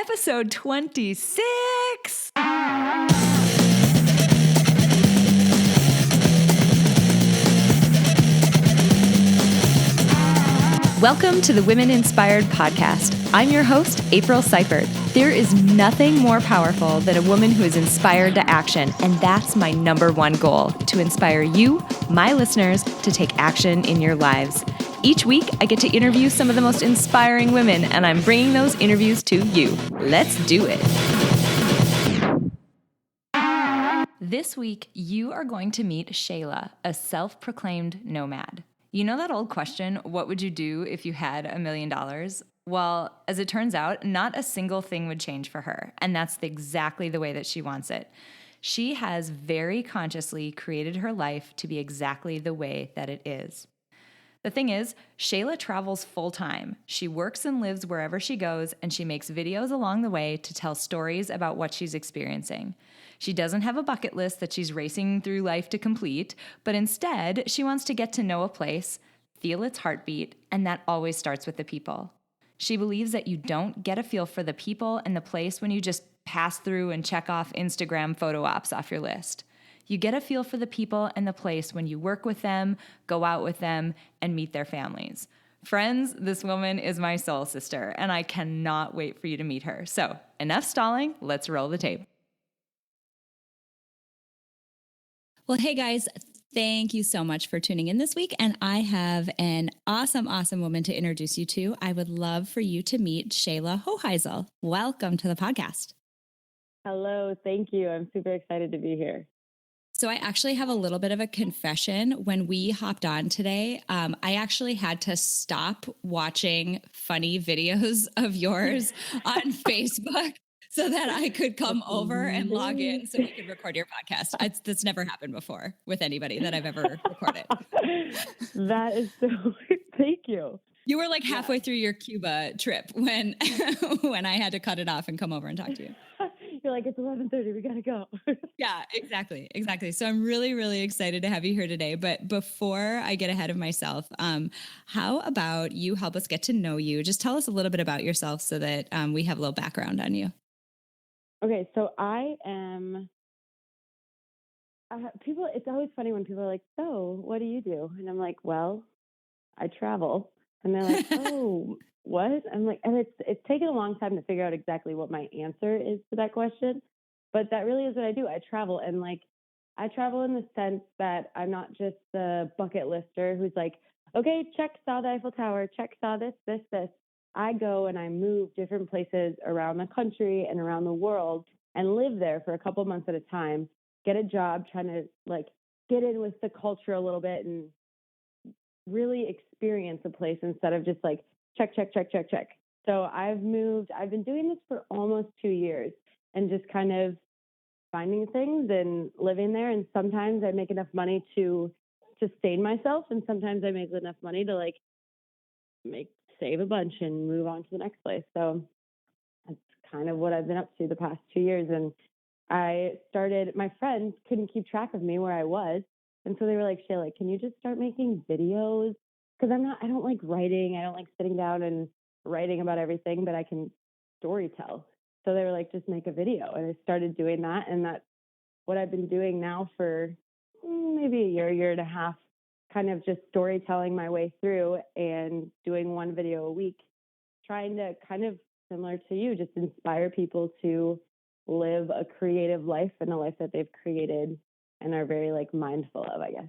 episode 26. Welcome to the Women Inspired Podcast. I'm your host, April Seifert. There is nothing more powerful than a woman who is inspired to action, and that's my number one goal, to inspire you, my listeners, to take action in your lives. Each week, I get to interview some of the most inspiring women, and I'm bringing those interviews to you. Let's do it. This week, you are going to meet Shayla, a self-proclaimed nomad. You know that old question, what would you do if you had $1 million? Well, as it turns out, not a single thing would change for her, and that's exactly the way that she wants it. She has very consciously created her life to be exactly the way that it is. The thing is, Shayla travels full-time. She works and lives wherever she goes, and she makes videos along the way to tell stories about what she's experiencing. She doesn't have a bucket list that she's racing through life to complete, but instead, she wants to get to know a place, feel its heartbeat, and that always starts with the people. She believes that you don't get a feel for the people and the place when you just pass through and check off Instagram photo ops off your list. You get a feel for the people and the place when you work with them, go out with them, and meet their families. Friends, this woman is my soul sister, and I cannot wait for you to meet her. So, enough stalling, let's roll the tape. Well, hey guys, thank you so much for tuning in this week. And I have an awesome woman to introduce you to. I would love for you to meet Shayla Hoheisel. Welcome to the podcast. Hello, thank you. I'm super excited to be here. So I actually have a little bit of a confession. When we hopped on today, I actually had to stop watching funny videos of yours on Facebook so that I could come over and log in so we could record your podcast. That's never happened before with anybody that I've ever recorded. That is so, thank you. You were like halfway through your Cuba trip when I had to cut it off and come over and talk to you. You're like, it's 11:30, we gotta go. Yeah, exactly. So I'm really excited to have you here today. But before I get ahead of myself, how about you help us get to know you? Just tell us a little bit about yourself so that we have a little background on you. Okay, so people, it's always funny when people are like, so what do you do? And I'm like, well, I travel. And they're like, oh, what? I'm like, and it's taken a long time to figure out exactly what my answer is to that question. But that really is what I do. I travel. And like, I travel in the sense that I'm not just the bucket lister who's like, okay, check, saw the Eiffel Tower, check, saw this. I go and I move different places around the country and around the world and live there for a couple months at a time, get a job, trying to like get in with the culture a little bit and really experience a place instead of just like check. So I've been doing this for almost 2 years and just kind of finding things and living there. And sometimes I make enough money to sustain myself. And sometimes I make enough money to like save a bunch and move on to the next place. So that's kind of what I've been up to the past 2 years. And my friends couldn't keep track of me where I was. And so they were like, Shayla, can you just start making videos? Because I don't like writing. I don't like sitting down and writing about everything, but I can story tell. So they were like, just make a video. And I started doing that. And that's what I've been doing now for maybe a year and a half, kind of just storytelling my way through and doing one video a week, trying to kind of similar to you, just inspire people to live a creative life and a life that they've created and are very like mindful of, I guess.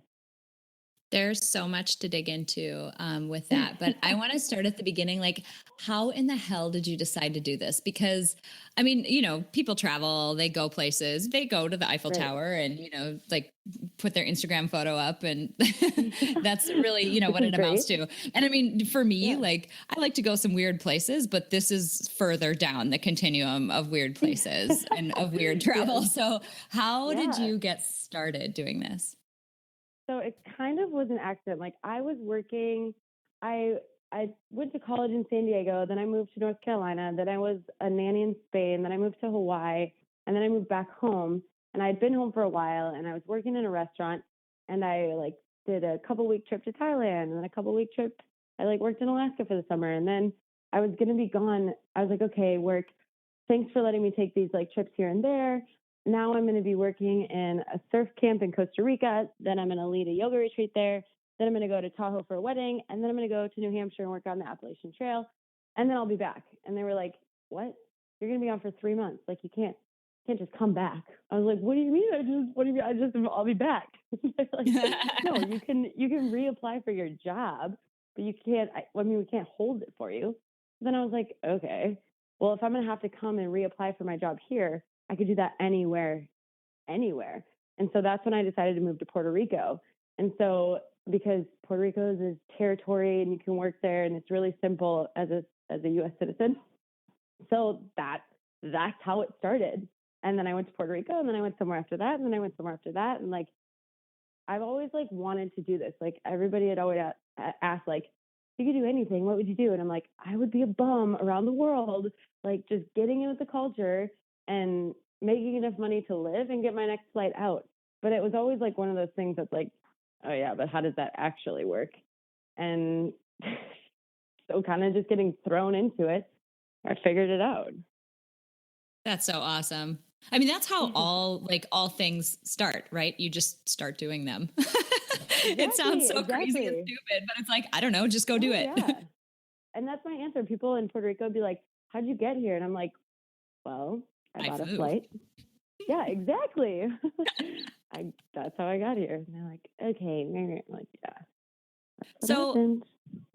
There's so much to dig into with that, but I want to start at the beginning. Like, how in the hell did you decide to do this? Because, I mean, you know, people travel, they go places, they go to the Eiffel Tower and, you know, like put their Instagram photo up and that's really, you know, what it amounts to. And I mean, for me, like, I like to go some weird places, but this is further down the continuum of weird places and of weird travel. So how did you get started doing this? So it kind of was an accident. Like I was working, I went to college in San Diego, then I moved to North Carolina, then I was a nanny in Spain, then I moved to Hawaii, and then I moved back home. And I'd been home for a while and I was working in a restaurant and I like did a couple-week trip to Thailand and then a couple-week trip. I like worked in Alaska for the summer and then I was going to be gone. I was like, okay, work, thanks for letting me take these like trips here and there. Now I'm going to be working in a surf camp in Costa Rica. Then I'm going to lead a yoga retreat there. Then I'm going to go to Tahoe for a wedding. And then I'm going to go to New Hampshire and work on the Appalachian Trail. And then I'll be back. And they were like, what? You're going to be gone for 3 months. Like, you can't just come back. I was like, what do you mean? I'll be back. Like, no, you can reapply for your job, but you can't, we can't hold it for you. Then I was like, okay, well, if I'm going to have to come and reapply for my job here, I could do that anywhere. And so that's when I decided to move to Puerto Rico. And so, because Puerto Rico is a territory and you can work there and it's really simple as a U.S. citizen. So that's how it started. And then I went to Puerto Rico, and then I went somewhere after that, and then I went somewhere after that. And like, I've always like wanted to do this. Like, everybody had always asked, like, if you could do anything, what would you do? And I'm like, I would be a bum around the world, like just getting in with the culture and making enough money to live and get my next flight out. But it was always like one of those things that's like, oh yeah, but how does that actually work? And so kind of just getting thrown into it, I figured it out. That's so awesome. I mean, that's how all things start, right? You just start doing them. It sounds so crazy and stupid, but it's like, I don't know, just go do it. Yeah. And that's my answer. People in Puerto Rico would be like, how'd you get here? And I'm like, well, I bought a flight. Yeah, exactly. That's how I got here. And they're like, okay. I'm like, yeah.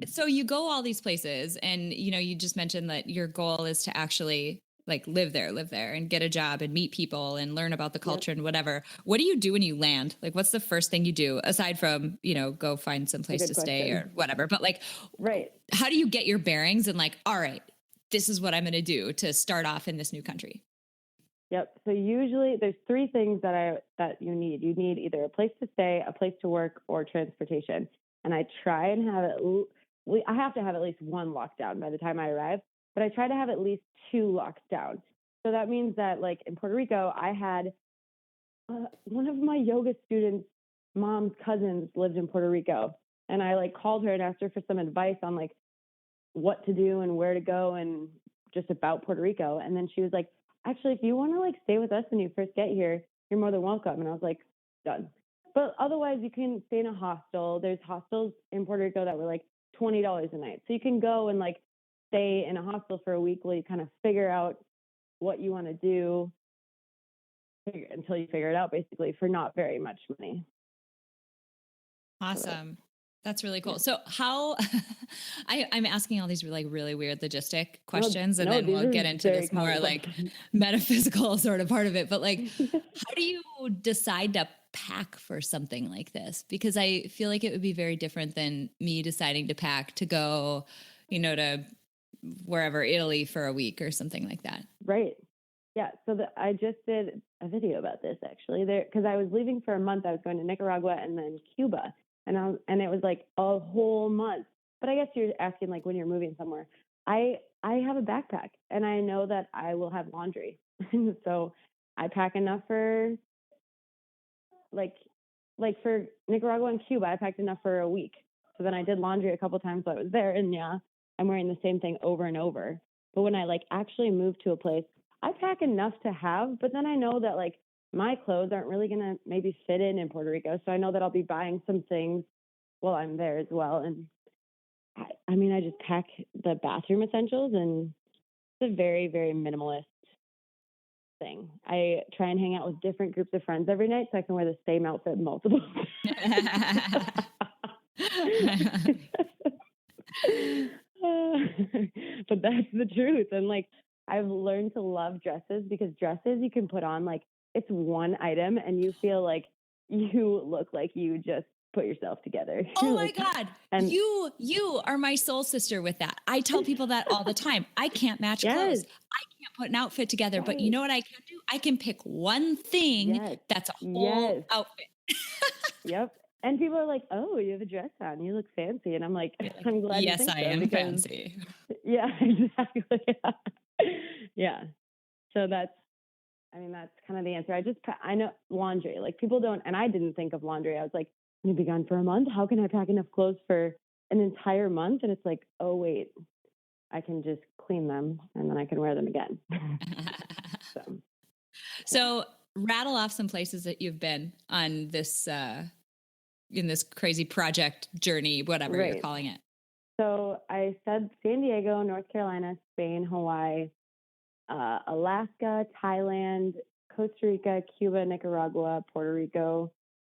So you go all these places, and you just mentioned that your goal is to actually like live there and get a job and meet people and learn about the culture and whatever. What do you do when you land? Like, what's the first thing you do aside from, go find some place to stay or whatever? But like, how do you get your bearings and like, all right, this is what I'm going to do to start off in this new country? Yep. So usually there's 3 things that you need. You need either a place to stay, a place to work, or transportation. And I try and have I have to have at least 1 lockdown by the time I arrive, but I try to have at least 2 locked down. So that means that like in Puerto Rico, I had one of my yoga students' mom's cousins lived in Puerto Rico. And I like called her and asked her for some advice on like what to do and where to go and just about Puerto Rico. And then she was like, actually, if you want to like stay with us when you first get here, you're more than welcome. And I was like, done. But otherwise, you can stay in a hostel. There's hostels in Puerto Rico that were like $20 a night. So you can go and like stay in a hostel for a week while you kind of figure out what you want to do until you figure it out, basically, for not very much money. Awesome. That's really cool. So how I'm asking all these really weird logistic questions, and then we'll get into this more like metaphysical sort of part of it. But like, how do you decide to pack for something like this? Because I feel like it would be very different than me deciding to pack to go, to wherever, Italy for a week or something like that. Right. Yeah. So I just did a video about this actually there, because I was leaving for a month. I was going to Nicaragua and then Cuba. And it was like a whole month. But I guess you're asking like when you're moving somewhere. I have a backpack, and I know that I will have laundry. So I pack enough for like for Nicaragua and Cuba, I packed enough for a week. So then I did laundry a couple times while I was there, and yeah, I'm wearing the same thing over and over. But when I like actually move to a place, I pack enough to have, but then I know that like my clothes aren't really going to maybe fit in Puerto Rico. So I know that I'll be buying some things while I'm there as well. And I mean, I just pack the bathroom essentials, and it's a very, very minimalist thing. I try and hang out with different groups of friends every night so I can wear the same outfit multiple times. But that's the truth. And like, I've learned to love dresses, because dresses you can put on like it's one item and you feel like you look like you just put yourself together. Oh my God. And you are my soul sister with that. I tell people that all the time. I can't match clothes. I can't put an outfit together, but you know what I can do? I can pick one thing that's a whole outfit. Yep. And people are like, oh, you have a dress on. You look fancy. And I'm like, I'm glad you think so. Yes, I am fancy. Yeah, exactly. Yeah. So that's kind of the answer. I know laundry, like people don't, and I didn't think of laundry. I was like, I'm going to be gone for a month. How can I pack enough clothes for an entire month? And it's like, oh, wait, I can just clean them and then I can wear them again. So, So rattle off some places that you've been on this, in this crazy project journey, whatever you're right. calling it. So I said San Diego, North Carolina, Spain, Hawaii, Alaska, Thailand, Costa Rica, Cuba, Nicaragua, Puerto Rico.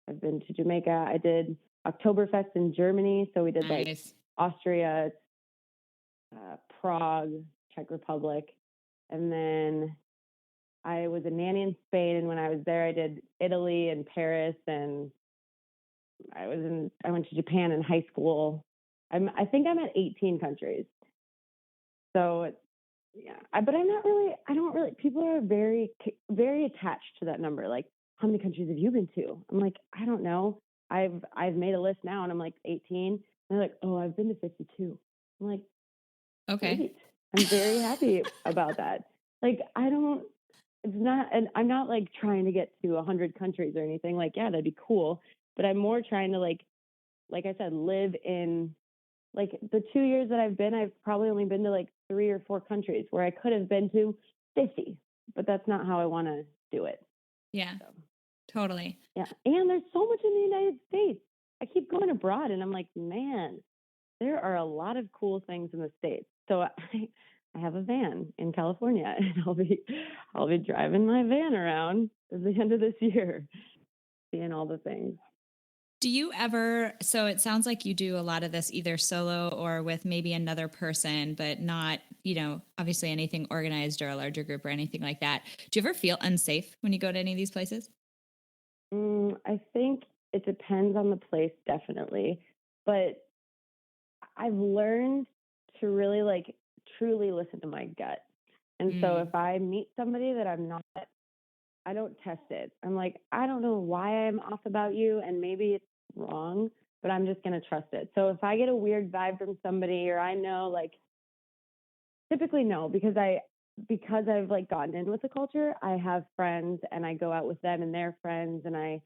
I've been to Jamaica. I did Oktoberfest in Germany. So we did like Nice. Austria, Prague, Czech Republic. And then I was a nanny in Spain. And when I was there, I did Italy and Paris. And I went to Japan in high school. I think I'm at 18 countries. So yeah, but I don't really, people are very, very attached to that number. Like, how many countries have you been to? I'm like, I don't know. I've made a list now and I'm like 18. And they're like, oh, I've been to 52. I'm like, okay. Great. I'm very happy about that. Like, it's not, and I'm not like trying to get to 100 countries or anything. Like, yeah, that'd be cool. But I'm more trying to like I said, live in like the 2 years that I've been, I've probably only been to like 3 or 4 countries where I could have been to 50, but that's not how I want to do it. Yeah, so, totally. Yeah. And there's so much in the United States. I keep going abroad and I'm like, man, there are a lot of cool things in the States. So I have a van in California and I'll be driving my van around at the end of this year, seeing all the things. Do you ever, so it sounds like you do a lot of this either solo or with maybe another person, but not, obviously anything organized or a larger group or anything like that. Do you ever feel unsafe when you go to any of these places? I think it depends on the place, definitely. But I've learned to really like truly listen to my gut. And so if I meet somebody that I don't test it. I'm like, I don't know why I'm off about you and maybe it's wrong, but I'm just going to trust it. So if I get a weird vibe from somebody or I know like typically no, because I've like gotten in with the culture, I have friends and I go out with them and their friends and I'm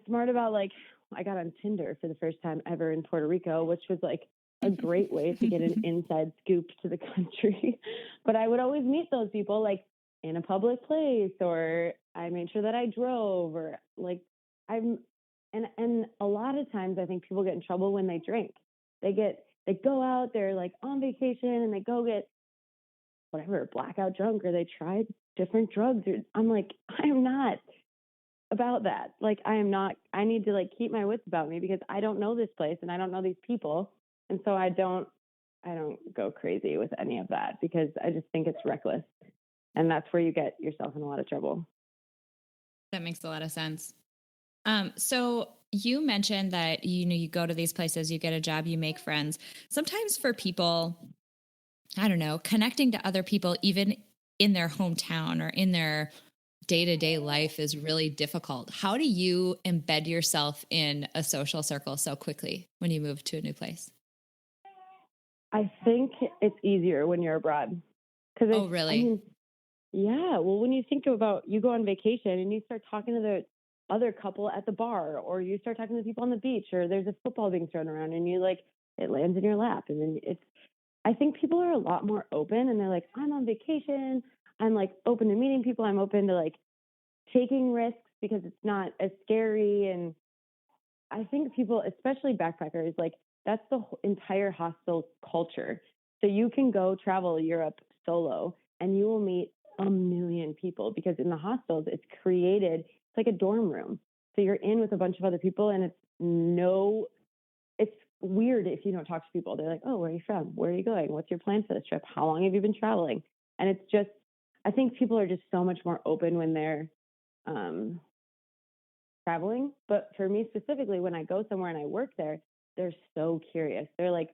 smart about like I got on Tinder for the first time ever in Puerto Rico, which was like a great way to get an inside scoop to the country. But I would always meet those people like in a public place, or I made sure that I drove, or like and a lot of times I think people get in trouble when they drink. They go out, they're like on vacation and they go get whatever, blackout drunk, or they tried different drugs. I'm like, I am not about that. Like, I need to like keep my wits about me because I don't know this place and I don't know these people. And so I don't go crazy with any of that because I just think it's reckless. And that's where you get yourself in a lot of trouble. That makes a lot of sense. So you mentioned that, you go to these places, you get a job, you make friends. Sometimes for people, I don't know, connecting to other people, even in their hometown or in their day-to-day life is really difficult. How do you embed yourself in a social circle so quickly when you move to a new place? I think it's easier when you're abroad. Oh, really? Yeah. Well, when you think about, you go on vacation and you start talking to the other couple at the bar, or you start talking to people on the beach, or there's a football being thrown around and it lands in your lap. And then I think people are a lot more open and they're like, I'm on vacation. I'm like open to meeting people. I'm open to like taking risks because it's not as scary. And I think people, especially backpackers, like that's the entire hostel culture. So you can go travel Europe solo and you will meet a million people because in the hostels, it's like a dorm room. So you're in with a bunch of other people and it's weird if you don't talk to people. They're like, oh, where are you from? Where are you going? What's your plan for this trip? How long have you been traveling? And it's just, I think people are just so much more open when they're traveling. But for me specifically, when I go somewhere and I work there, they're so curious. They're like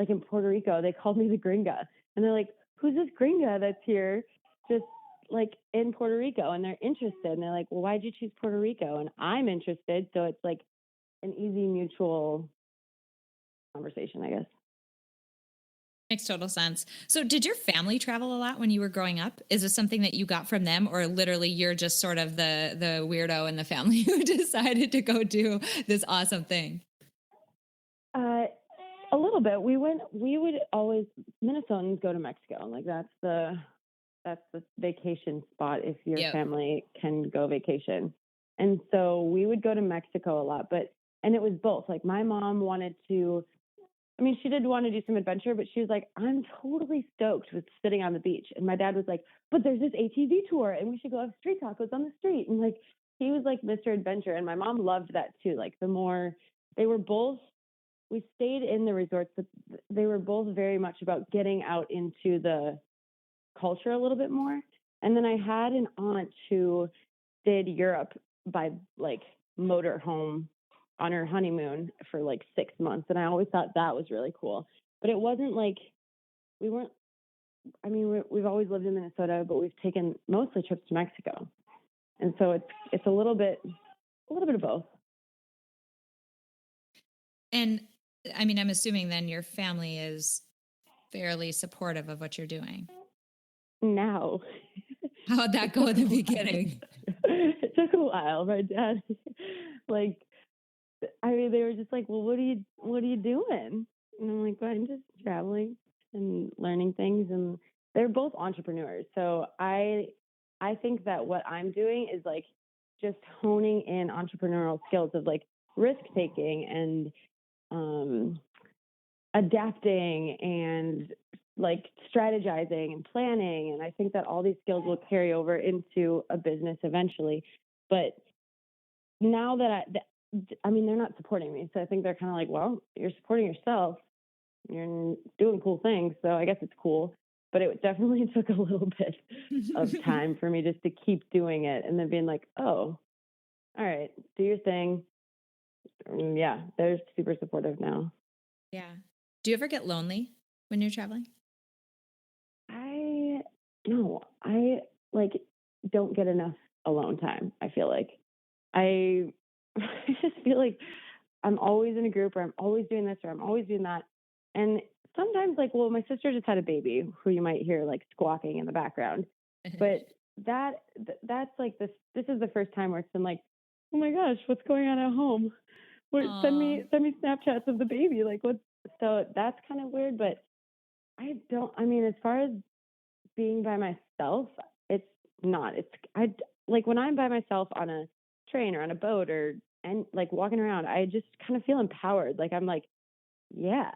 in Puerto Rico, they called me the gringa. And they're like, who's this gringa that's here just like in Puerto Rico? And they're interested. And they're like, well, why'd you choose Puerto Rico? And I'm interested. So it's like an easy mutual conversation, I guess. Makes total sense. So did your family travel a lot when you were growing up? Is this something that you got from them, or literally you're just sort of the weirdo in the family who decided to go do this awesome thing? A A little bit. We would always, Minnesotans go to Mexico. Like that's the vacation spot if your Yep. family can go vacation. And so we would go to Mexico a lot, and it was both. Like my mom wanted to, I mean, she did want to do some adventure, but she was like, I'm totally stoked with sitting on the beach. And my dad was like, but there's this ATV tour and we should go have street tacos on the street. And like, he was like Mr. Adventure. And my mom loved that too. Like the more they were both, we stayed in the resorts, but they were both very much about getting out into the culture a little bit more. And then I had an aunt who did Europe by like motorhome on her honeymoon for like 6 months. And I always thought that was really cool. But it wasn't like we weren't, I mean, we've always lived in Minnesota, but we've taken mostly trips to Mexico. And so it's a little bit of both. And I mean, I'm assuming then your family is fairly supportive of what you're doing. Now. How'd that go in the beginning? It took a while. My dad, like, I mean, they were just like, well, what are you doing? And I'm like, well, I'm just traveling and learning things. And they're both entrepreneurs. So I think that what I'm doing is like just honing in entrepreneurial skills of like risk taking and adapting and like strategizing and planning. And I think that all these skills will carry over into a business eventually. But now that I mean, they're not supporting me. So I think they're kind of like, well, you're supporting yourself. You're doing cool things. So I guess it's cool. But it definitely took a little bit of time for me just to keep doing it and then being like, oh, all right, do your thing. Yeah, they're super supportive now. Yeah. Do you ever get lonely when you're traveling? I like don't get enough alone time. I feel like I just feel like I'm always in a group or I'm always doing this or I'm always doing that. And sometimes like, well, my sister just had a baby who you might hear like squawking in the background. But that's like this is the first time where it's been like, oh my gosh, what's going on at home? Send me Snapchats of the baby. Like what? So that's kind of weird, but I mean, as far as being by myself, it's not. I like when I'm by myself on a train or on a boat and like walking around, I just kind of feel empowered. Like I'm like, yeah,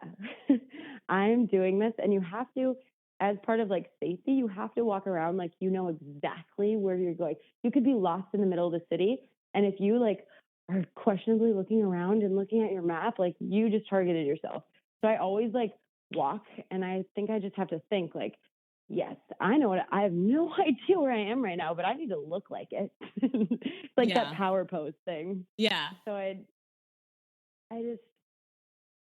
I'm doing this. And you have to, as part of like safety, you have to walk around like you know exactly where you're going. You could be lost in the middle of the city, and if you like are questionably looking around and looking at your map, like you just targeted yourself. So I always like walk, and I think I just have to think like, yes, I know I have no idea where I am right now, but I need to look like it. It's like that power pose thing. Yeah. So I just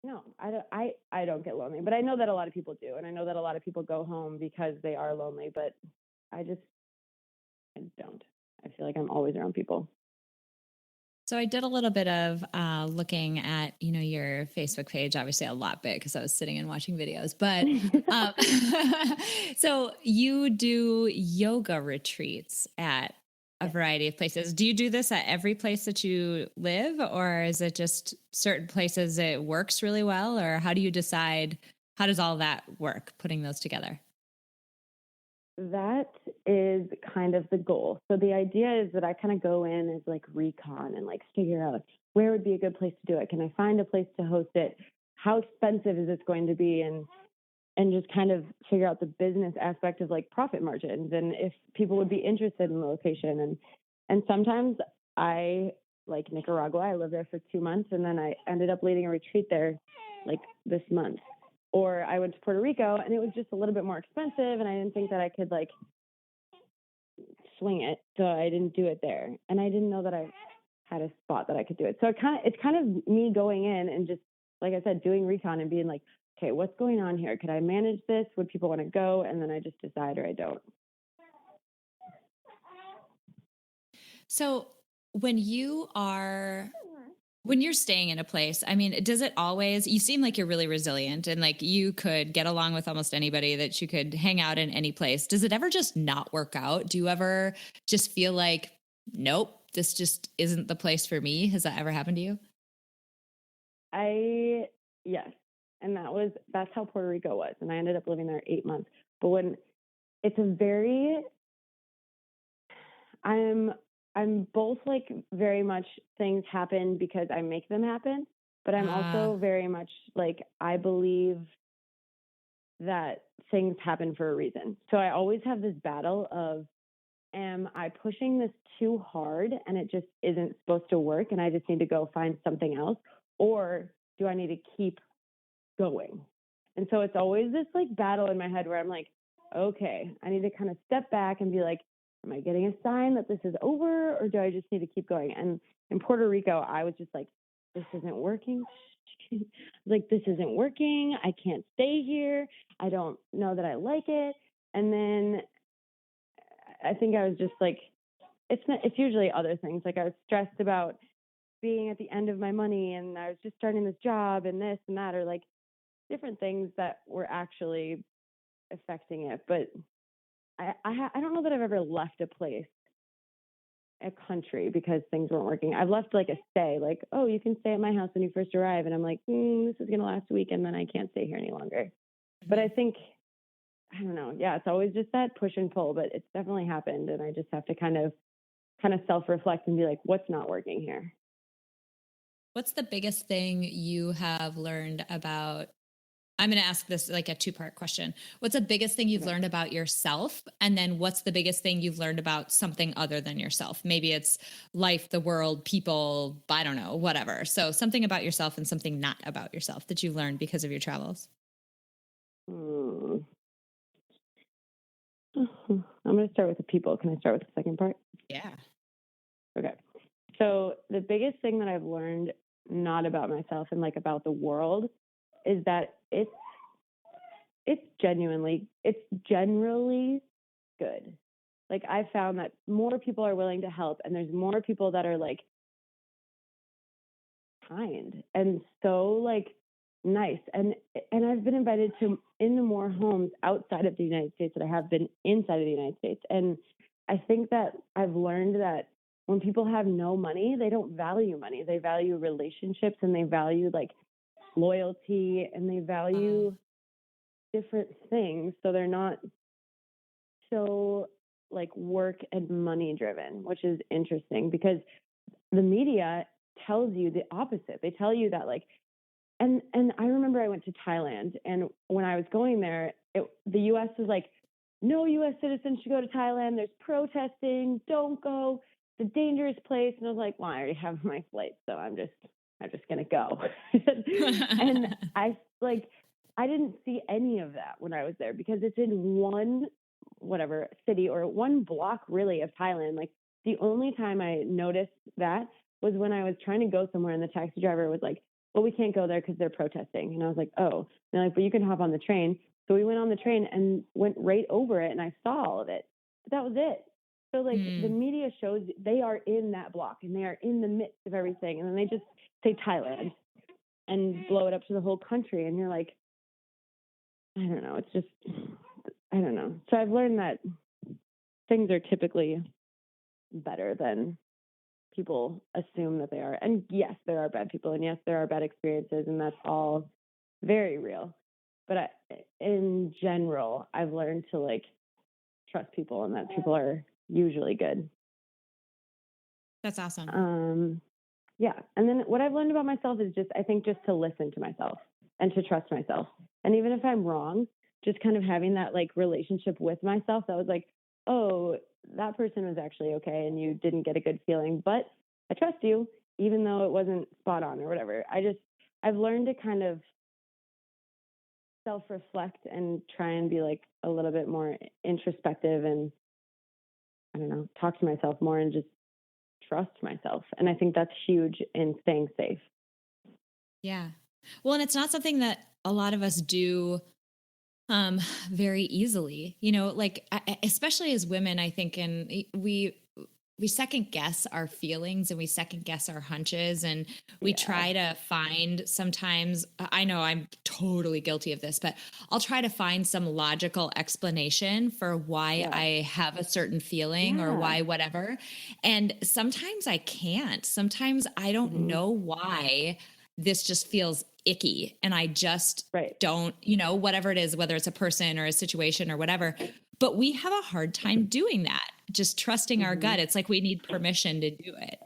no, I don't get lonely, but I know that a lot of people do, and I know that a lot of people go home because they are lonely, but I don't. I feel like I'm always around people. So I did a little bit of looking at, your Facebook page, obviously a lot bit because I was sitting and watching videos, but so you do yoga retreats at a variety of places. Do you do this at every place that you live, or is it just certain places it works really well? Or how do you decide, how does all that work, putting those together? That is kind of the goal. So the idea is that I kind of go in as like recon and like figure out where would be a good place to do it. Can I find a place to host it? How expensive is this going to be? And just kind of figure out the business aspect of like profit margins and if people would be interested in the location. And sometimes I like Nicaragua, I lived there for 2 months and then I ended up leading a retreat there like this month. Or I went to Puerto Rico and it was just a little bit more expensive and I didn't think that I could like swing it. So I didn't do it there. And I didn't know that I had a spot that I could do it. So it's kind of me going in and just, like I said, doing recon and being like, okay, what's going on here? Could I manage this? Would people want to go? And then I just decide or I don't. So when you're staying in a place, I mean, does it always, you seem like you're really resilient and like you could get along with almost anybody, that you could hang out in any place. Does it ever just not work out? Do you ever just feel like, nope, this just isn't the place for me? Has that ever happened to you? Yes. And that's how Puerto Rico was. And I ended up living there 8 months. But when it's a very, I'm both like very much things happen because I make them happen, but I'm also very much like, I believe that things happen for a reason. So I always have this battle of, am I pushing this too hard and it just isn't supposed to work and I just need to go find something else? Or do I need to keep going? And so it's always this like battle in my head where I'm like, okay, I need to kind of step back and be like, am I getting a sign that this is over, or do I just need to keep going? And in Puerto Rico, I was just like, this isn't working. Like, this isn't working. I can't stay here. I don't know that I like it. And then I think I was just like, it's usually other things. Like, I was stressed about being at the end of my money, and I was just starting this job and this and that, or like different things that were actually affecting it. But I don't know that I've ever left a country because things weren't working. I've left like a stay, like, oh, you can stay at my house when you first arrive. And I'm like, this is going to last a week and then I can't stay here any longer. Mm-hmm. But I think, I don't know. Yeah, it's always just that push and pull, but it's definitely happened. And I just have to kind of self-reflect and be like, what's not working here? What's the biggest thing you have learned about? I'm going to ask this like a 2-part question. What's the biggest thing you've learned about yourself? And then what's the biggest thing you've learned about something other than yourself? Maybe it's life, the world, people, I don't know, whatever. So something about yourself and something not about yourself that you've learned because of your travels. I'm going to start with the people. Can I start with the second part? Yeah. Okay. So the biggest thing that I've learned, not about myself and like about the world, is that it's generally good. Like, I found that more people are willing to help, and there's more people that are like kind and so like nice. And I've been invited to into more homes outside of the United States that I have been inside of the United States. And I think that I've learned that when people have no money, they don't value money. They value relationships, and they value like loyalty, and they value different things. So they're not so like work and money driven, which is interesting because the media tells you the opposite. They tell you that like, and I remember I went to Thailand, and when I was going there, the U.S. was like, no U.S. citizens should go to Thailand. There's protesting. Don't go. It's a dangerous place. And I was like, well, I already have my flight, so I'm just going to go. And I didn't see any of that when I was there because it's in one city or one block really of Thailand. Like, the only time I noticed that was when I was trying to go somewhere and the taxi driver was like, well, we can't go there because they're protesting. And I was like, oh, and they're like, but you can hop on the train. So we went on the train and went right over it, and I saw all of it. But that was it. So like the media shows they are in that block and they are in the midst of everything. And then they just say Thailand and blow it up to the whole country. And you're like, I don't know. It's just, I don't know. So I've learned that things are typically better than people assume that they are. And yes, there are bad people, and yes, there are bad experiences, and that's all very real. But in general, I've learned to like trust people, and that people are usually good. That's awesome. Yeah. And then what I've learned about myself is I think just to listen to myself and to trust myself. And even if I'm wrong, just kind of having that like relationship with myself that was like, oh, that person was actually okay and you didn't get a good feeling, but I trust you, even though it wasn't spot on or whatever. I've learned to kind of self-reflect and try and be like a little bit more introspective and, I don't know, talk to myself more and just trust myself. And I think that's huge in staying safe. Yeah. Well, and it's not something that a lot of us do very easily, like, especially as women, I think, and we second guess our feelings and we second guess our hunches, and we try to find, sometimes, I know I'm totally guilty of this, but I'll try to find some logical explanation for why I have a certain feeling or why whatever. And sometimes I can't. Sometimes I don't know why this just feels icky and I just Right. don't, you know, whatever it is, whether it's a person or a situation or whatever. But we have a hard time doing that, just trusting our gut. It's like we need permission to do it.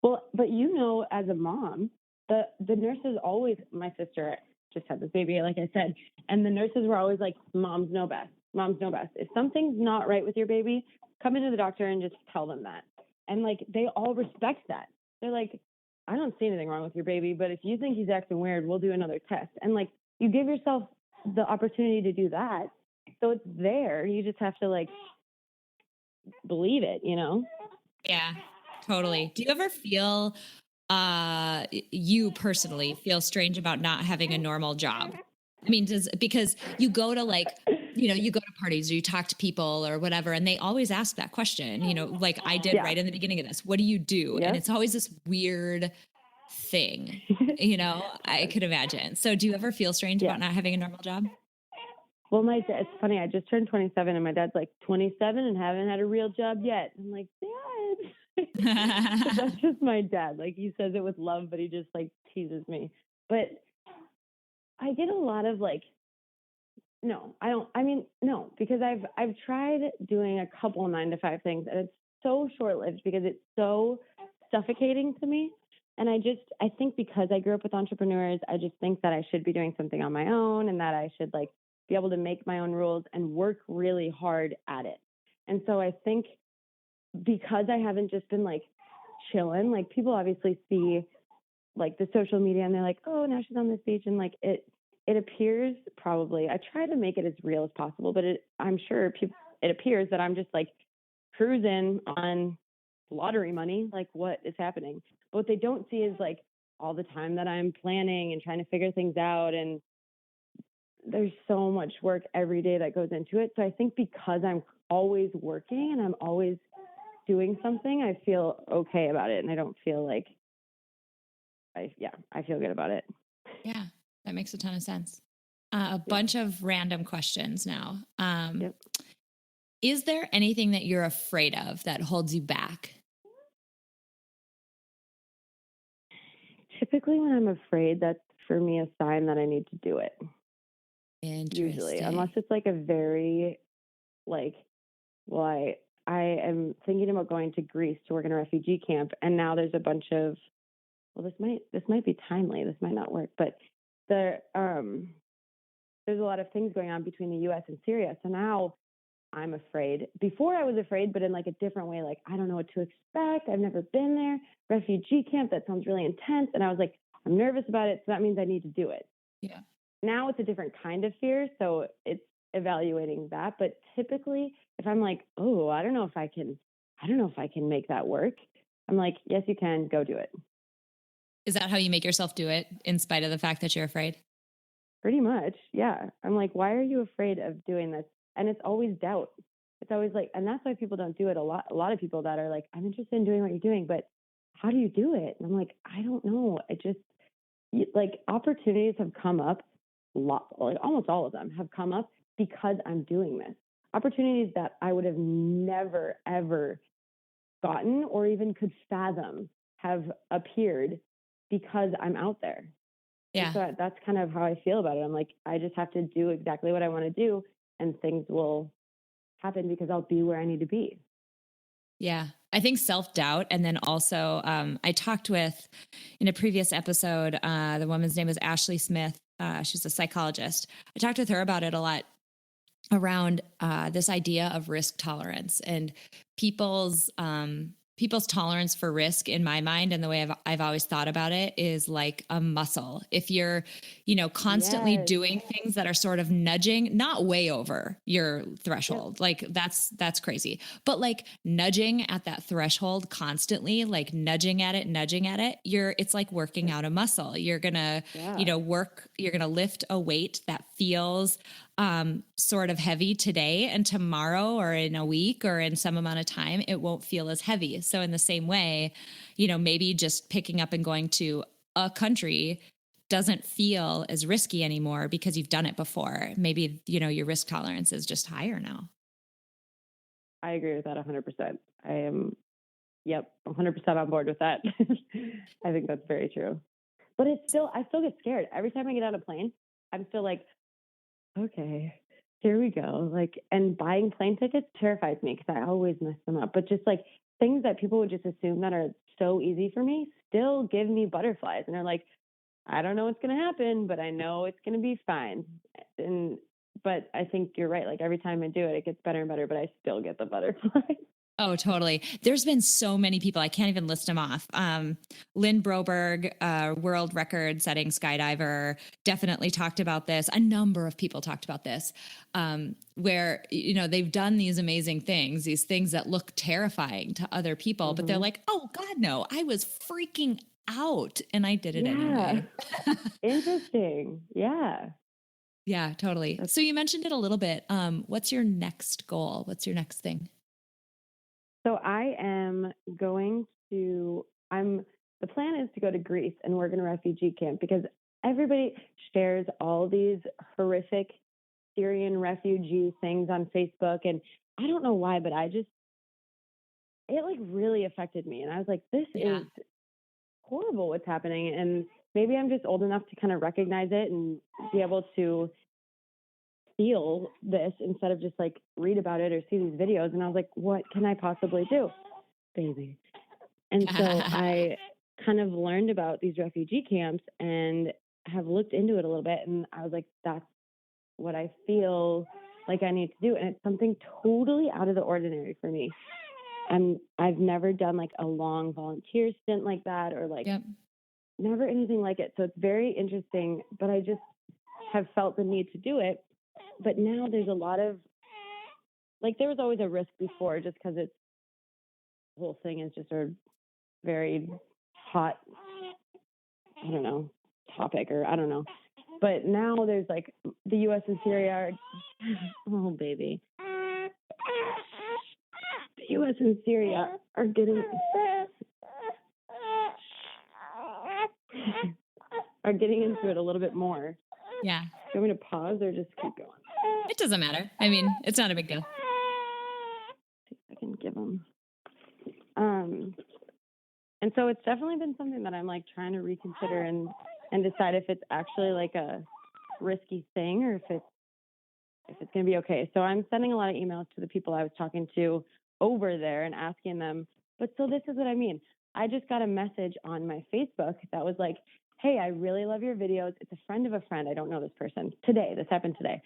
Well, but you know, as a mom, the nurses always, my sister just had this baby, like I said, and the nurses were always like, moms know best. Moms know best. If something's not right with your baby, come into the doctor and just tell them that. And like, they all respect that. They're like, I don't see anything wrong with your baby, but if you think he's acting weird, we'll do another test. And like, you give yourself the opportunity to do that. So it's there. You just have to like believe it, you know? Yeah, totally. Do you ever feel, you personally feel strange about not having a normal job? I mean, because you go to like, you know, you go to parties or you talk to people or whatever, and they always ask that question, you know, like I did right in the beginning of this, what do you do? And it's always this weird thing, you know, I could imagine. So do you ever feel strange about not having a normal job? Well, it's funny. I just turned 27 and my dad's like 27 and haven't had a real job yet. I'm like, Dad. That's just my dad. Like he says it with love, but he just like teases me. But I get a lot of like, no, I don't. I mean, no, because I've tried doing a couple 9-to-5 things and it's so short-lived because it's so suffocating to me. And I think because I grew up with entrepreneurs, I just think that I should be doing something on my own and that I should like be able to make my own rules and work really hard at it. And so I think because I haven't just been like chilling, like people obviously see like the social media and they're like, oh, now she's on this beach. And like it appears probably, I try to make it as real as possible, but I'm sure it appears that I'm just like cruising on lottery money. Like what is happening? But what they don't see is like all the time that I'm planning and trying to figure things out. And there's so much work every day that goes into it. So I think because I'm always working and I'm always doing something, I feel okay about it. And I don't feel like, I feel good about it. Yeah, that makes a ton of sense. A bunch of random questions now. Is there anything that you're afraid of that holds you back? Typically when I'm afraid, that's for me a sign that I need to do it. Interesting. Usually, unless it's like a very like, well, I am thinking about going to Greece to work in a refugee camp, and now there's a bunch of, well, this might be timely, this might not work, but there's a lot of things going on between the U.S. and Syria. So now I'm afraid. Before I was afraid, but in like a different way. Like I don't know what to expect. I've never been there. Refugee camp, that sounds really intense, and I was like, I'm nervous about it, so that means I need to do it. Yeah. Now it's a different kind of fear, so it's evaluating that. But typically, if I'm like, oh, I don't know if I can make that work, I'm like, yes, you can. Go do it. Is that how you make yourself do it in spite of the fact that you're afraid? Pretty much, yeah. I'm like, why are you afraid of doing this? And it's always doubt. It's always like, and that's why people don't do it a lot. A lot of people that are like, I'm interested in doing what you're doing, but how do you do it? And I'm like, I don't know. It just like opportunities have come up like almost all of them have come up because I'm doing this. Opportunities that I would have never, ever gotten or even could fathom have appeared because I'm out there. Yeah. So that's kind of how I feel about it. I'm like, I just have to do exactly what I want to do and things will happen because I'll be where I need to be. Yeah. I think self-doubt. And then also, I talked with in a previous episode, the woman's name is Ashley Smith. She's a psychologist. I talked with her about it a lot around this idea of risk tolerance and people's tolerance for risk in my mind. And the way I've always thought about it is like a muscle. If you're, constantly doing things that are sort of nudging, not way over your threshold, like that's crazy, but like nudging at that threshold constantly, like nudging at it, it's like working out a muscle. You're going to, you're going to lift a weight that feels sort of heavy today, and tomorrow or in a week or in some amount of time, it won't feel as heavy. So in the same way, maybe just picking up and going to a country doesn't feel as risky anymore because you've done it before. Maybe, your risk tolerance is just higher now. I agree with that 100%. I am, 100% on board with that. I think that's very true. But I still get scared. Every time I get on a plane, I'm still like, okay, here we go. Like, and buying plane tickets terrifies me because I always mess them up. But just like things that people would just assume that are so easy for me still give me butterflies. And they're like, I don't know what's going to happen, but I know it's going to be fine. And, but I think you're right. Like every time I do it, it gets better and better, but I still get the butterflies. Oh, totally. There's been so many people. I can't even list them off. Lynn Broberg, world record setting skydiver, definitely talked about this. A number of people talked about this, where, you know, they've done these amazing things, these things that look terrifying to other people, but they're like, oh God, no, I was freaking out and I did it anyway. Interesting. Yeah. Yeah, totally. So you mentioned it a little bit. What's your next goal? What's your next thing? So I am the plan is to go to Greece and work in a refugee camp because everybody shares all these horrific Syrian refugee things on Facebook. And I don't know why, but it like really affected me. And I was like, this is horrible what's happening. And maybe I'm just old enough to kind of recognize it and be able to feel this instead of just like read about it or see these videos. And I was like, what can I possibly do, baby? And so I kind of learned about these refugee camps and have looked into it a little bit. And I was like, that's what I feel like I need to do. And it's something totally out of the ordinary for me. And I've never done like a long volunteer stint like that or like never anything like it. So it's very interesting, but I just have felt the need to do it. But now there's a lot of, like, there was always a risk before just because the whole thing is just a very hot, I don't know, topic or I don't know. But now there's like the U.S. and Syria are, oh, baby. The U.S. and Syria are getting into it a little bit more. Yeah. Do you want me to pause or just keep going? It doesn't matter. I mean, it's not a big deal. See if I can give them. And so it's definitely been something that I'm like trying to reconsider and decide if it's actually like a risky thing or if it's going to be okay. So I'm sending a lot of emails to the people I was talking to over there and asking them, but so this is what I mean. I just got a message on my Facebook that was like, hey, I really love your videos. It's a friend of a friend. I don't know this person. This happened today.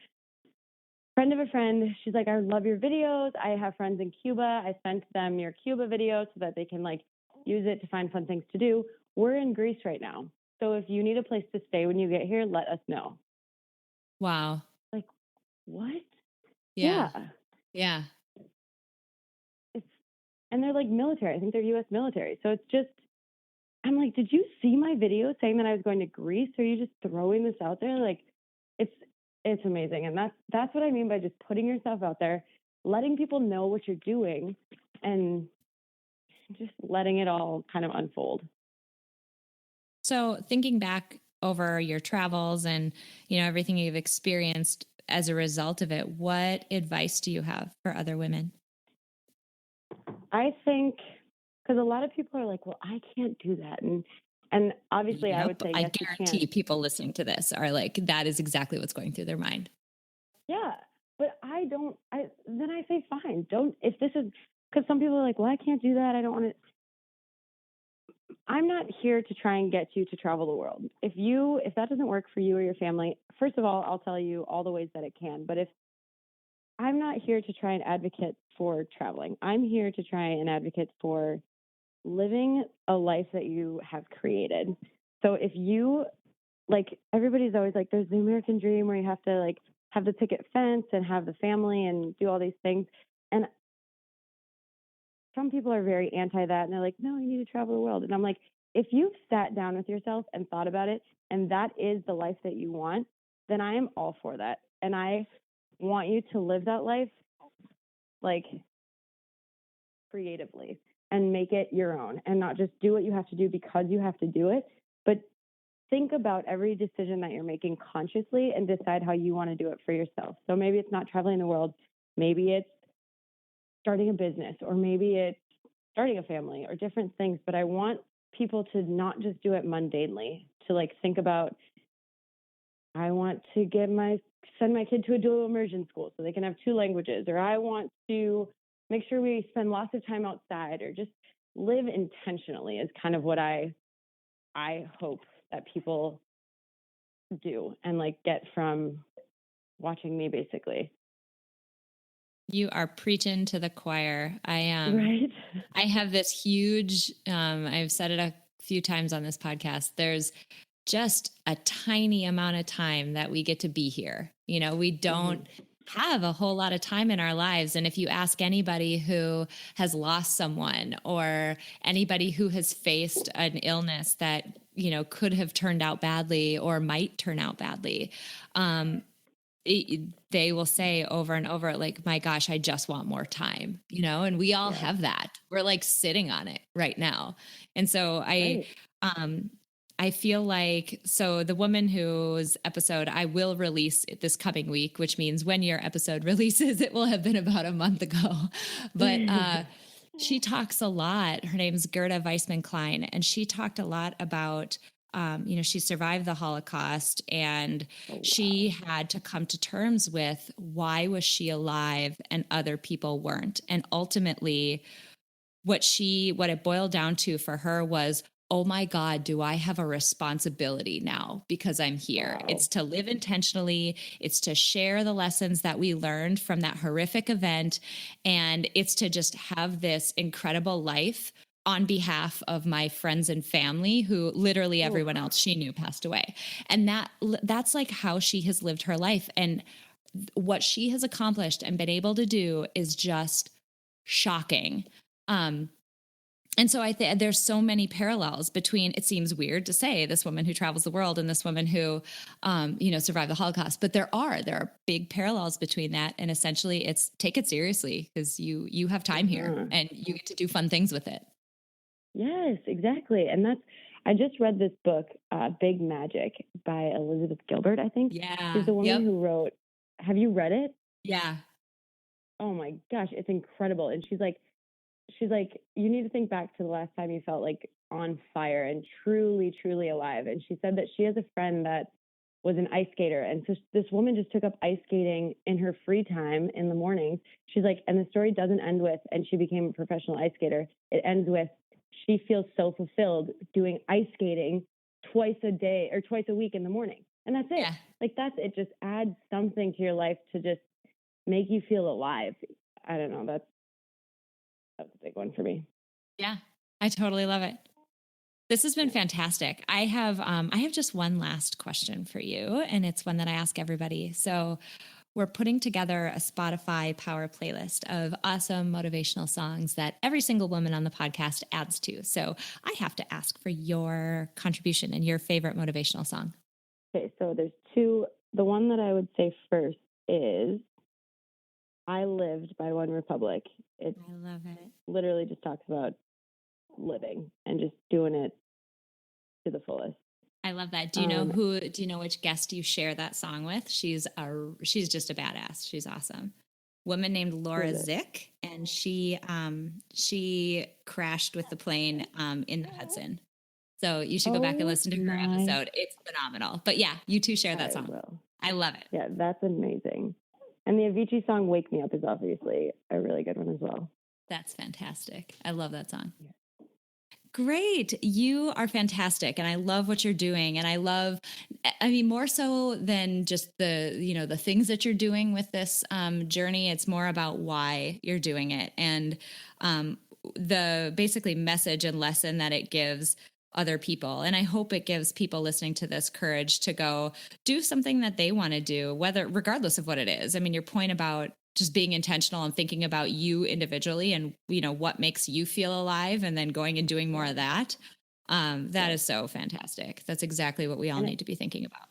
Friend of a friend. She's like, I love your videos. I have friends in Cuba. I sent them your Cuba videos so that they can like use it to find fun things to do. We're in Greece right now. So if you need a place to stay when you get here, let us know. Wow. Like, what? Yeah. And they're like military. I think they're U.S. military. So it's just, I'm like, did you see my video saying that I was going to Greece? Or are you just throwing this out there? Like, it's amazing. And that's what I mean by just putting yourself out there, letting people know what you're doing, and just letting it all kind of unfold. So thinking back over your travels and, you know, everything you've experienced as a result of it, what advice do you have for other women? I think, because a lot of people are like, well, I can't do that. And obviously I would say, yes, I guarantee people listening to this are like, that is exactly what's going through their mind. Yeah. But then I say, fine, if this is, because some people are like, well, I can't do that. I don't want to. I'm not here to try and get you to travel the world. If that doesn't work for you or your family, first of all, I'll tell you all the ways that it can. But if I'm not here to try and advocate for traveling, I'm here to try and advocate for living a life that you have created. So if you, like, everybody's always like, there's the American dream where you have to like have the picket fence and have the family and do all these things. And some people are very anti that, and they're like, no, you need to travel the world. And I'm like, if you've sat down with yourself and thought about it, and that is the life that you want, then I am all for that. And I want you to live that life like creatively and make it your own, and not just do what you have to do because you have to do it, but think about every decision that you're making consciously and decide how you want to do it for yourself. So maybe it's not traveling the world. Maybe it's starting a business, or maybe it's starting a family, or different things. But I want people to not just do it mundanely, to like think about, I want to send my kid to a dual immersion school so they can have 2 languages, or I want to make sure we spend lots of time outside, or just live intentionally is kind of what I hope that people do and like get from watching me, basically. You are preaching to the choir. Right. I have this huge, I've said it a few times on this podcast. There's just a tiny amount of time that we get to be here. You know, we don't have a whole lot of time in our lives. And if you ask anybody who has lost someone, or anybody who has faced an illness that, you know, could have turned out badly or might turn out badly, they will say over and over, like, my gosh, I just want more time, you know, and we all have that. We're like sitting on it right now. And so I feel like, so the woman whose episode I will release this coming week, which means when your episode releases, it will have been about a month ago. But she talks a lot. Her name's Gerda Weissman Klein, and she talked a lot about, you know, she survived the Holocaust, and she had to come to terms with why was she alive and other people weren't. And ultimately, what it boiled down to for her was, oh my God, do I have a responsibility now because I'm here? Wow. It's to live intentionally. It's to share the lessons that we learned from that horrific event. And it's to just have this incredible life on behalf of my friends and family, who literally everyone else she knew passed away. And that's like how she has lived her life. And what she has accomplished and been able to do is just shocking. And so I think there's so many parallels between, it seems weird to say, this woman who travels the world and this woman who, you know, survived the Holocaust, but there are big parallels between that. And essentially it's take it seriously, because you have time here and you get to do fun things with it. Yes, exactly. And I just read this book, Big Magic, by Elizabeth Gilbert, I think. Yeah. She's the woman who wrote, have you read it? Yeah. Oh my gosh, it's incredible. And she's like, you need to think back to the last time you felt like on fire and truly, truly alive. And she said that she has a friend that was an ice skater. And so this woman just took up ice skating in her free time in the mornings. She's like, and the story doesn't end with, and she became a professional ice skater. It ends with, she feels so fulfilled doing ice skating twice a day or twice a week in the morning. And that's it. Yeah. Like it just adds something to your life to just make you feel alive. I don't know. That's a big one for me. Yeah, I totally love it. This has been fantastic. I have just one last question for you, and it's one that I ask everybody. So we're putting together a Spotify power playlist of awesome motivational songs that every single woman on the podcast adds to. So I have to ask for your contribution and your favorite motivational song. Okay, so there's 2. The one that I would say first is I Lived by One Republic. I love it. Literally just talks about living and just doing it to the fullest. I love that. Do you know which guest you share that song with? She's just a badass. She's awesome. Woman named Laura Zick, and she crashed with the plane in the Hudson. So you should go back and listen to her episode. It's phenomenal. But yeah, you two share that song. I love it. Yeah, that's amazing. And the Avicii song "Wake Me Up" is obviously a really good one as well. That's fantastic. I love that song. Yeah. Great. You are fantastic. And I love what you're doing. And I mean, more so than just the things that you're doing with this journey, it's more about why you're doing it. And the basically message and lesson that it gives other people. And I hope it gives people listening to this courage to go do something that they want to do, regardless of what it is. I mean, your point about just being intentional and thinking about you individually and, what makes you feel alive, and then going and doing more of that. That is so fantastic. That's exactly what we all need to be thinking about.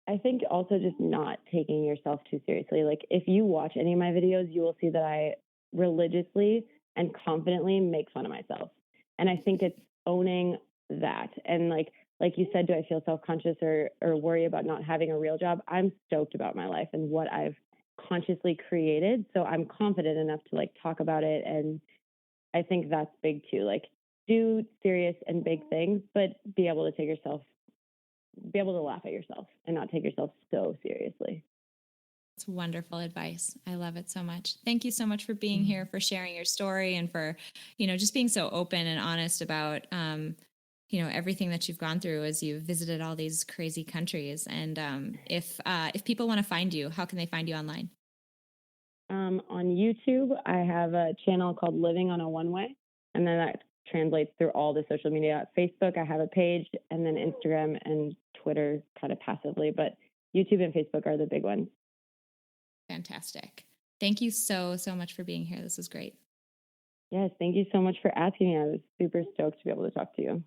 I think also just not taking yourself too seriously. Like if you watch any of my videos, you will see that I religiously and confidently make fun of myself. And I think it's owning that. And like you said, do I feel self-conscious or worry about not having a real job? I'm stoked about my life and what I've consciously created. So I'm confident enough to talk about it. And I think that's big too. Like do serious and big things, but be able to laugh at yourself and not take yourself so seriously. It's wonderful advice. I love it so much. Thank you so much for being here, for sharing your story, and for, just being so open and honest about, everything that you've gone through as you've visited all these crazy countries. And if people want to find you, how can they find you online? On YouTube, I have a channel called Living on a Oneway, and then that translates through all the social media. Facebook, I have a page, and then Instagram and Twitter kind of passively, but YouTube and Facebook are the big ones. Fantastic. Thank you so much for being here. This was great. Yes, thank you so much for asking me. I was super stoked to be able to talk to you.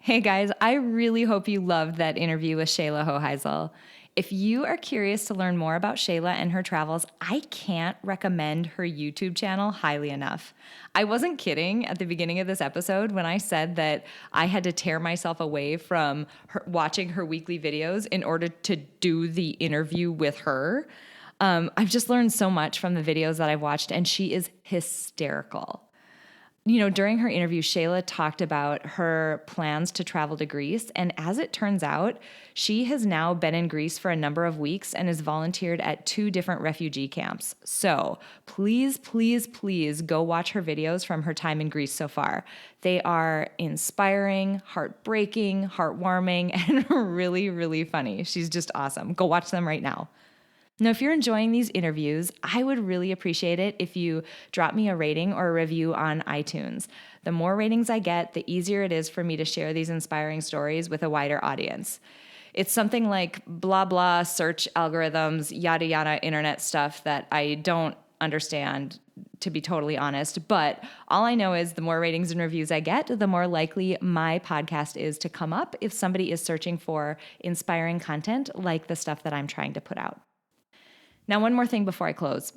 Hey guys, I really hope you loved that interview with Shayla Hoheisel. If you are curious to learn more about Shayla and her travels, I can't recommend her YouTube channel highly enough. I wasn't kidding at the beginning of this episode when I said that I had to tear myself away from watching her weekly videos in order to do the interview with her. I've just learned so much from the videos that I've watched, and she is hysterical. During her interview, Shayla talked about her plans to travel to Greece. And as it turns out, she has now been in Greece for a number of weeks and has volunteered at 2 different refugee camps. So please, please, please go watch her videos from her time in Greece so far. They are inspiring, heartbreaking, heartwarming, and really, really funny. She's just awesome. Go watch them right now. Now, if you're enjoying these interviews, I would really appreciate it if you drop me a rating or a review on iTunes. The more ratings I get, the easier it is for me to share these inspiring stories with a wider audience. It's something like blah, blah, search algorithms, yada, yada, internet stuff that I don't understand, to be totally honest. But all I know is the more ratings and reviews I get, the more likely my podcast is to come up if somebody is searching for inspiring content like the stuff that I'm trying to put out. Now, one more thing before I close.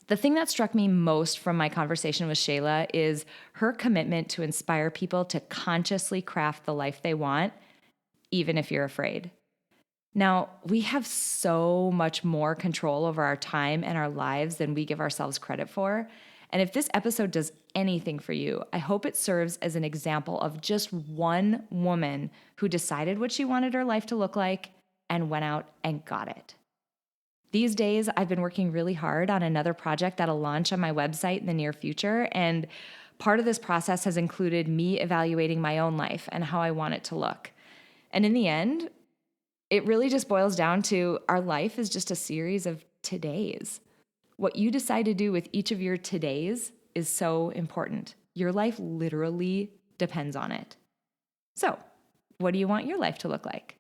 The thing that struck me most from my conversation with Shayla is her commitment to inspire people to consciously craft the life they want, even if you're afraid. Now, we have so much more control over our time and our lives than we give ourselves credit for. And if this episode does anything for you, I hope it serves as an example of just one woman who decided what she wanted her life to look like and went out and got it. These days, I've been working really hard on another project that'll launch on my website in the near future, and part of this process has included me evaluating my own life and how I want it to look. And in the end, it really just boils down to our life is just a series of todays. What you decide to do with each of your todays is so important. Your life literally depends on it. So, what do you want your life to look like?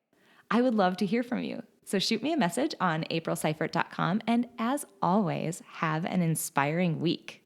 I would love to hear from you. So shoot me a message on aprilseifert.com, and as always, have an inspiring week.